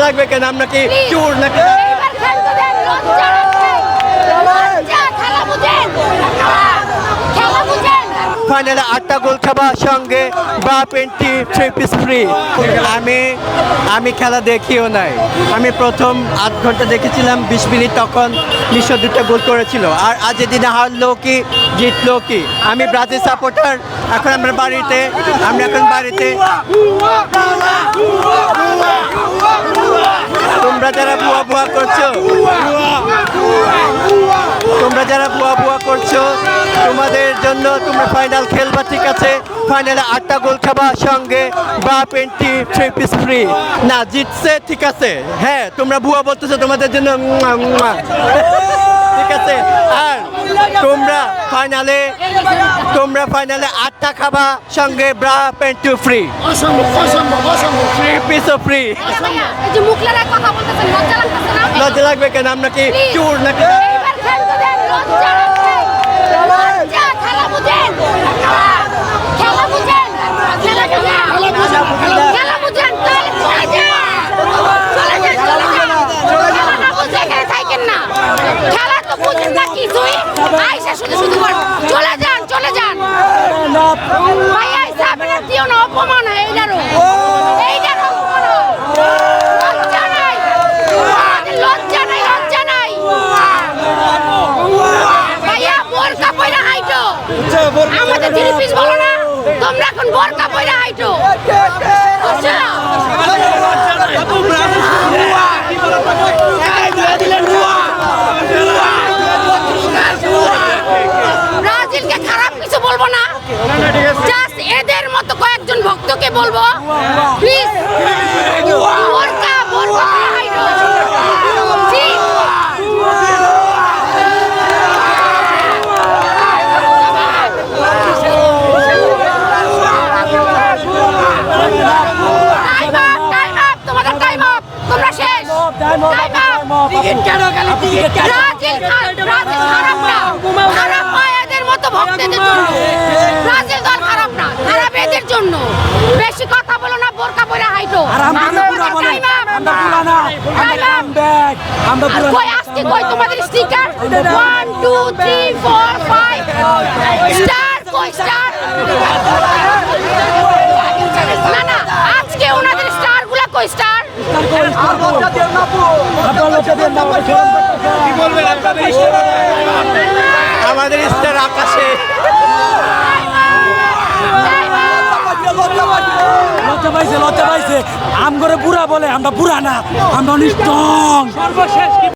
লাগবে কেন? আমরা কি চোর নাকি? ফাইনালে 8টা গোল খাবা সঙ্গে বা 23 পিস ফ্রি। আমি খেলা দেখিও নাই। আমি প্রথম 8 ঘন্টা দেখেছিলাম 20 মিনিট, তখন নিশো 2টা গোল করেছিল। আর আজ দিনে হারলো কি জিতলো কি? আমি ব্রাজিল সাপোর্টার। এখন আমরা বাড়িতে তোমরা যারা বুয়া করছো, তোমাদের জন্য তোমরা ফাইনাল খেলবা, ঠিক আছে? ফাইনালে 8টা গোল খাবা সঙ্গে বা 23 পিস ফ্রি। না জিতছে, ঠিক আছে। হ্যাঁ, তোমরা বুয়া বলতেছো, তোমাদের জন্য ঠিক আছে। আর তোমরা ফাইনালে 8টা খাবা সঙ্গে ব্রা 23 ফ্রি। 3 পিসও ফ্রি। লজ্জা লাগবে কেন? আমরা কি চোর নাকি? চলে যান ভাইয়া, হিসাবে দিও না, অপমান হয় এইটারও। লজ্জা নাই ভাইয়া, বোরকা পয়রা হাইটো। আমাদের 3 পিস বলো না, তোমরা এখন বোরকা পয়রা হাইটো। ব্রাজিলকে খারাপ কিছু বলবো না, জাস্ট এদের মতো কয়েকজন ভক্তকে বলবো, প্লিজ বোরকা হাইটো। ব্রাজিল দল খারাপ না, খারাপ এদের জন্য। বেশি কথা বলো না, বোরকা পরে হাইটো। কই তোমাদের স্টিকার? 1 2 3 4 5 স্টার, কই স্টার? না আজকে ওনাদের স্টার গুলা কই? স্টার আমাদের স্টার আকাশে। লজ্জা পাইছে। আম করে বুড়া বলে, আমরা বুড়া না, আমরা স্ট্রং। সর্বশেষ